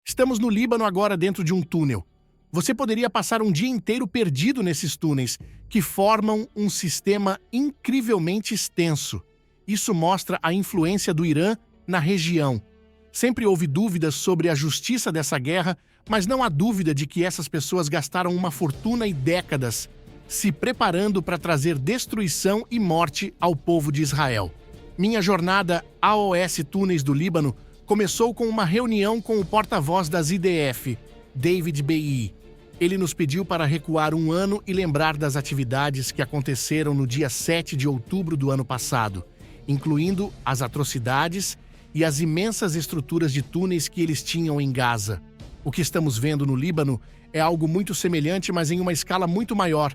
Estamos no Líbano agora dentro de um túnel. Você poderia passar um dia inteiro perdido nesses túneis, que formam um sistema incrivelmente extenso. Isso mostra a influência do Irã na região. Sempre houve dúvidas sobre a justiça dessa guerra, mas não há dúvida de que essas pessoas gastaram uma fortuna e décadas se preparando para trazer destruição e morte ao povo de Israel. Minha jornada AOS Túneis do Líbano começou com uma reunião com o porta-voz das IDF, David Bei. Ele nos pediu para recuar um ano e lembrar das atividades que aconteceram no dia 7 de outubro do ano passado, incluindo as atrocidades e as imensas estruturas de túneis que eles tinham em Gaza. O que estamos vendo no Líbano é algo muito semelhante, mas em uma escala muito maior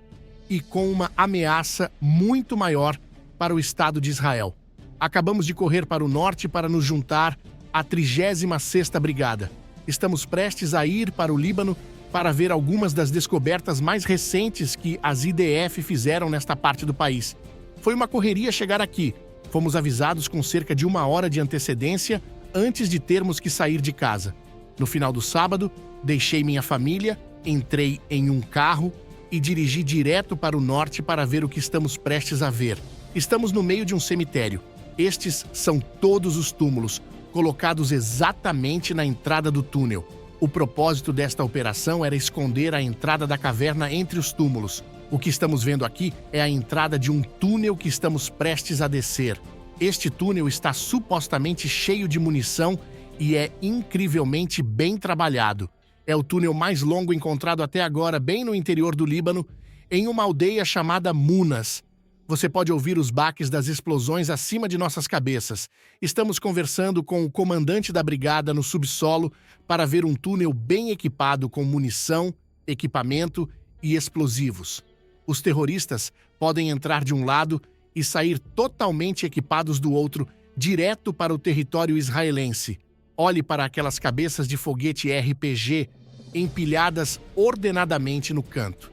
e com uma ameaça muito maior para o Estado de Israel. Acabamos de correr para o norte para nos juntar à 36ª Brigada. Estamos prestes a ir para o Líbano para ver algumas das descobertas mais recentes que as IDF fizeram nesta parte do país. Foi uma correria chegar aqui. Fomos avisados com cerca de 1 hora de antecedência antes de termos que sair de casa. No final do sábado, deixei minha família, entrei em um carro e dirigi direto para o norte para ver o que estamos prestes a ver. Estamos no meio de um cemitério. Estes são todos os túmulos, colocados exatamente na entrada do túnel. O propósito desta operação era esconder a entrada da caverna entre os túmulos. O que estamos vendo aqui é a entrada de um túnel que estamos prestes a descer. Este túnel está supostamente cheio de munição e é incrivelmente bem trabalhado. É o túnel mais longo encontrado até agora, bem no interior do Líbano, em uma aldeia chamada Munas. Você pode ouvir os baques das explosões acima de nossas cabeças. Estamos conversando com o comandante da brigada no subsolo para ver um túnel bem equipado com munição, equipamento e explosivos. Os terroristas podem entrar de um lado e sair totalmente equipados do outro, direto para o território israelense. Olhe para aquelas cabeças de foguete RPG empilhadas ordenadamente no canto.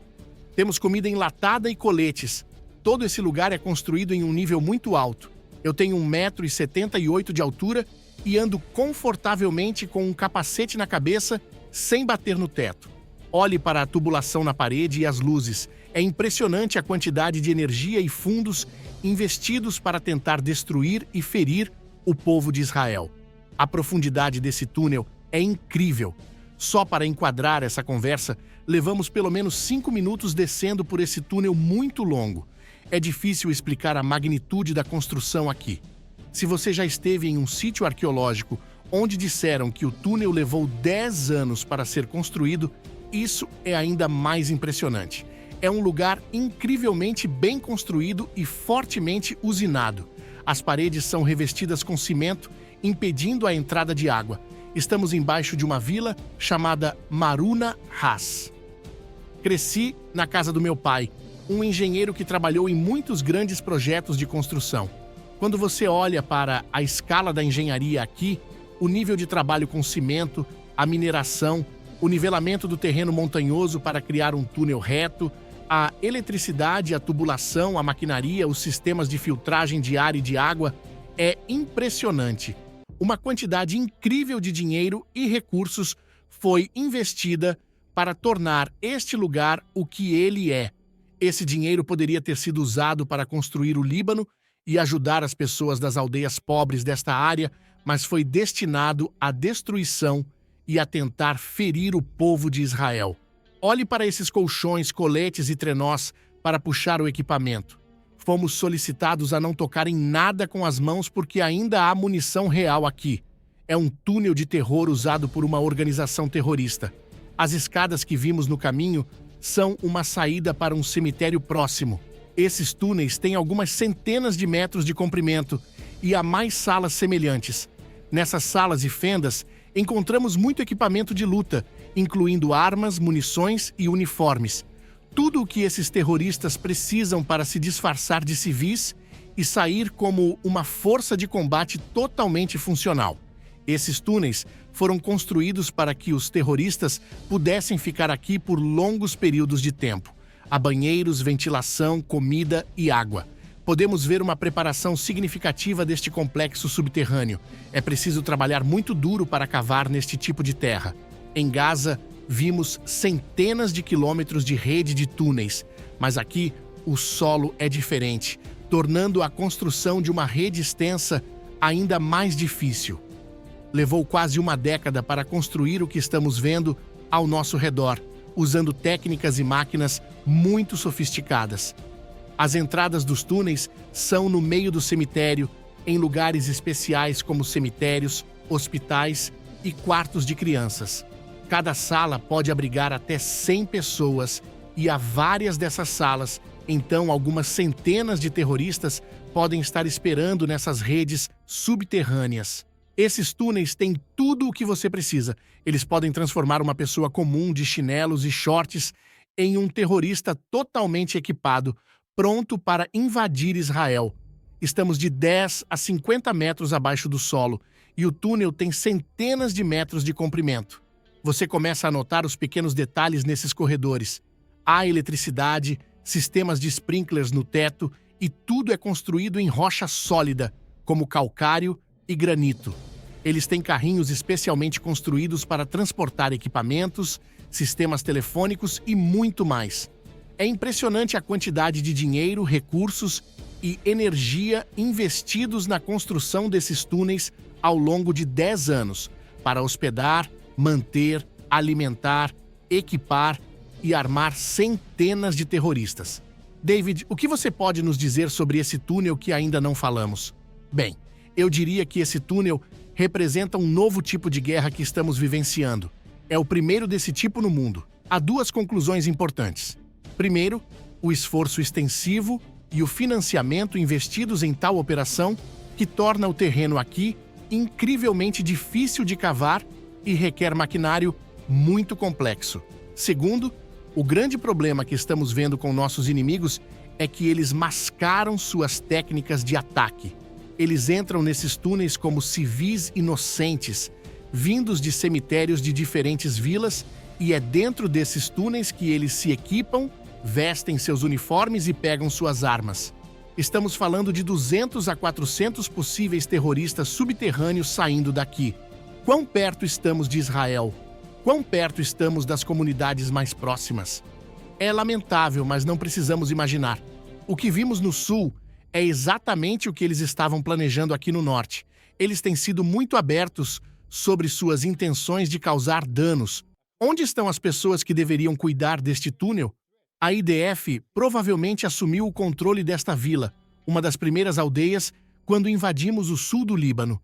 Temos comida enlatada e coletes. Todo esse lugar é construído em um nível muito alto. Eu tenho 1,78 m de altura e ando confortavelmente com um capacete na cabeça sem bater no teto. Olhe para a tubulação na parede e as luzes. É impressionante a quantidade de energia e fundos investidos para tentar destruir e ferir o povo de Israel. A profundidade desse túnel é incrível. Só para enquadrar essa conversa, levamos pelo menos 5 minutos descendo por esse túnel muito longo. É difícil explicar a magnitude da construção aqui. Se você já esteve em um sítio arqueológico onde disseram que o túnel levou 10 anos para ser construído, isso é ainda mais impressionante. É um lugar incrivelmente bem construído e fortemente usinado. As paredes são revestidas com cimento, impedindo a entrada de água. Estamos embaixo de uma vila chamada Maruna Has. Cresci na casa do meu pai, um engenheiro que trabalhou em muitos grandes projetos de construção. Quando você olha para a escala da engenharia aqui, o nível de trabalho com cimento, a mineração, o nivelamento do terreno montanhoso para criar um túnel reto, a eletricidade, a tubulação, a maquinaria, os sistemas de filtragem de ar e de água, é impressionante. Uma quantidade incrível de dinheiro e recursos foi investida para tornar este lugar o que ele é. Esse dinheiro poderia ter sido usado para construir o Líbano e ajudar as pessoas das aldeias pobres desta área, mas foi destinado à destruição e a tentar ferir o povo de Israel. Olhe para esses colchões, coletes e trenós para puxar o equipamento. Fomos solicitados a não tocar em nada com as mãos porque ainda há munição real aqui. É um túnel de terror usado por uma organização terrorista. As escadas que vimos no caminho são uma saída para um cemitério próximo. Esses túneis têm algumas centenas de metros de comprimento e há mais salas semelhantes. Nessas salas e fendas, encontramos muito equipamento de luta, incluindo armas, munições e uniformes. Tudo o que esses terroristas precisam para se disfarçar de civis e sair como uma força de combate totalmente funcional. Esses túneis foram construídos para que os terroristas pudessem ficar aqui por longos períodos de tempo. Há banheiros, ventilação, comida e água. podemos ver uma preparação significativa deste complexo subterrâneo. É preciso trabalhar muito duro para cavar neste tipo de terra. Em Gaza, vimos centenas de quilômetros de rede de túneis, mas aqui o solo é diferente, tornando a construção de uma rede extensa ainda mais difícil. Levou quase uma década para construir o que estamos vendo ao nosso redor, usando técnicas e máquinas muito sofisticadas. As entradas dos túneis são no meio do cemitério, em lugares especiais como cemitérios, hospitais e quartos de crianças. Cada sala pode abrigar até 100 pessoas e há várias dessas salas, então algumas centenas de terroristas podem estar esperando nessas redes subterrâneas. Esses túneis têm tudo o que você precisa. Eles podem transformar uma pessoa comum de chinelos e shorts em um terrorista totalmente equipado, pronto para invadir Israel. Estamos de 10 a 50 metros abaixo do solo e o túnel tem centenas de metros de comprimento. Você começa a notar os pequenos detalhes nesses corredores. Há eletricidade, sistemas de sprinklers no teto e tudo é construído em rocha sólida, como calcário e granito. Eles têm carrinhos especialmente construídos para transportar equipamentos, sistemas telefônicos e muito mais. É impressionante a quantidade de dinheiro, recursos e energia investidos na construção desses túneis ao longo de 10 anos para hospedar, manter, alimentar, equipar e armar centenas de terroristas. David, o que você pode nos dizer sobre esse túnel que ainda não falamos? Bem, eu diria que esse túnel representa um novo tipo de guerra que estamos vivenciando. É o primeiro desse tipo no mundo. Há duas conclusões importantes. Primeiro, o esforço extensivo e o financiamento investidos em tal operação que torna o terreno aqui incrivelmente difícil de cavar e requer maquinário muito complexo. Segundo, o grande problema que estamos vendo com nossos inimigos é que eles mascaram suas técnicas de ataque. Eles entram nesses túneis como civis inocentes, vindos de cemitérios de diferentes vilas, e é dentro desses túneis que eles se equipam, vestem seus uniformes e pegam suas armas. Estamos falando de 200 a 400 possíveis terroristas subterrâneos saindo daqui. Quão perto estamos de Israel? Quão perto estamos das comunidades mais próximas? É lamentável, mas não precisamos imaginar. O que vimos no sul é exatamente o que eles estavam planejando aqui no norte. Eles têm sido muito abertos sobre suas intenções de causar danos. Onde estão as pessoas que deveriam cuidar deste túnel? A IDF provavelmente assumiu o controle desta vila, uma das primeiras aldeias, quando invadimos o sul do Líbano.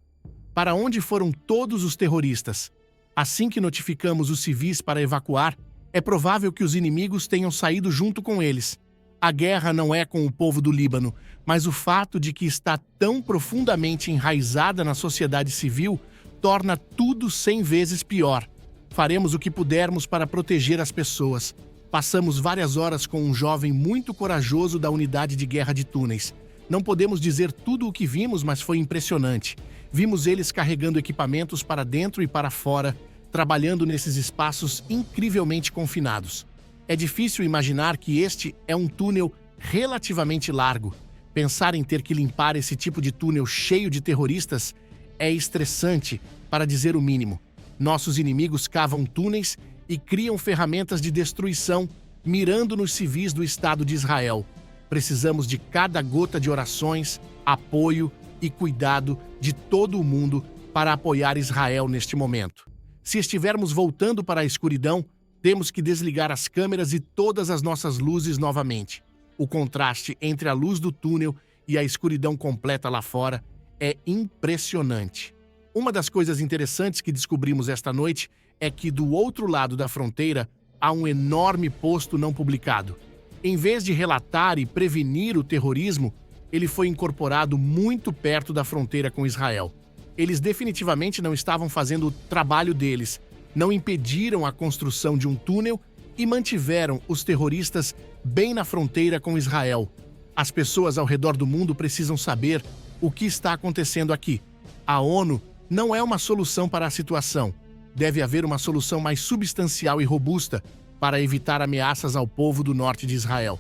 Para onde foram todos os terroristas? Assim que notificamos os civis para evacuar, é provável que os inimigos tenham saído junto com eles. A guerra não é com o povo do Líbano, mas o fato de que está tão profundamente enraizada na sociedade civil torna tudo 100 vezes pior. Faremos o que pudermos para proteger as pessoas. Passamos várias horas com um jovem muito corajoso da unidade de guerra de túneis. Não podemos dizer tudo o que vimos, mas foi impressionante. Vimos eles carregando equipamentos para dentro e para fora, trabalhando nesses espaços incrivelmente confinados. É difícil imaginar que este é um túnel relativamente largo. Pensar em ter que limpar esse tipo de túnel cheio de terroristas é estressante, para dizer o mínimo. Nossos inimigos cavam túneis e criam ferramentas de destruição, mirando nos civis do Estado de Israel. Precisamos de cada gota de orações, apoio e cuidado de todo o mundo para apoiar Israel neste momento. Se estivermos voltando para a escuridão, temos que desligar as câmeras e todas as nossas luzes novamente. O contraste entre a luz do túnel e a escuridão completa lá fora é impressionante. Uma das coisas interessantes que descobrimos esta noite é que do outro lado da fronteira há um enorme posto não publicado. Em vez de relatar e prevenir o terrorismo, ele foi incorporado muito perto da fronteira com Israel. Eles definitivamente não estavam fazendo o trabalho deles, não impediram a construção de um túnel e mantiveram os terroristas bem na fronteira com Israel. As pessoas ao redor do mundo precisam saber o que está acontecendo aqui. A ONU não é uma solução para a situação. Deve haver uma solução mais substancial e robusta para evitar ameaças ao povo do norte de Israel.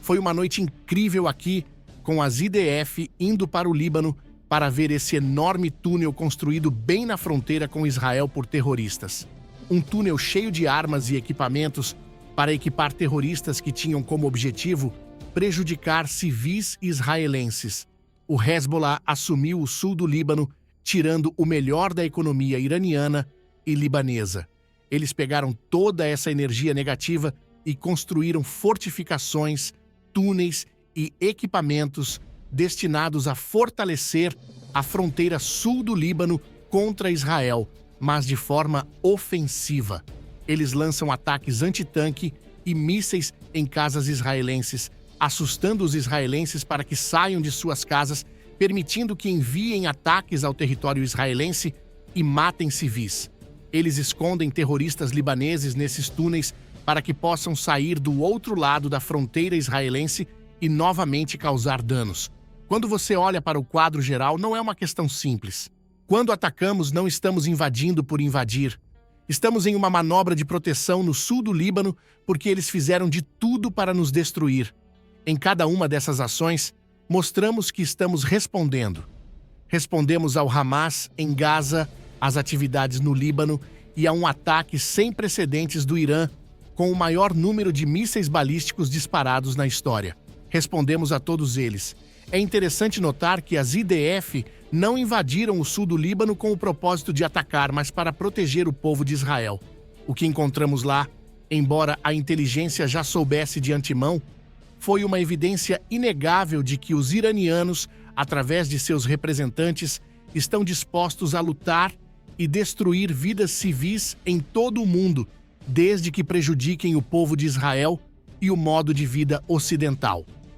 Foi uma noite incrível aqui, com as IDF indo para o Líbano para ver esse enorme túnel construído bem na fronteira com Israel por terroristas. Um túnel cheio de armas e equipamentos para equipar terroristas que tinham como objetivo prejudicar civis israelenses. O Hezbollah assumiu o sul do Líbano, tirando o melhor da economia iraniana e libanesa. Eles pegaram toda essa energia negativa e construíram fortificações, túneis e equipamentos destinados a fortalecer a fronteira sul do Líbano contra Israel, mas de forma ofensiva. Eles lançam ataques antitanque e mísseis em casas israelenses, assustando os israelenses para que saiam de suas casas, permitindo que enviem ataques ao território israelense e matem civis. Eles escondem terroristas libaneses nesses túneis para que possam sair do outro lado da fronteira israelense e novamente causar danos. Quando você olha para o quadro geral, não é uma questão simples. Quando atacamos, não estamos invadindo por invadir. Estamos em uma manobra de proteção no sul do Líbano porque eles fizeram de tudo para nos destruir. Em cada uma dessas ações, mostramos que estamos respondendo. Respondemos ao Hamas em Gaza, às atividades no Líbano e a um ataque sem precedentes do Irã, com o maior número de mísseis balísticos disparados na história. Respondemos a todos eles. É interessante notar que as IDF não invadiram o sul do Líbano com o propósito de atacar, mas para proteger o povo de Israel. O que encontramos lá, embora a inteligência já soubesse de antemão, foi uma evidência inegável de que os iranianos, através de seus representantes, estão dispostos a lutar e destruir vidas civis em todo o mundo, desde que prejudiquem o povo de Israel e o modo de vida ocidental.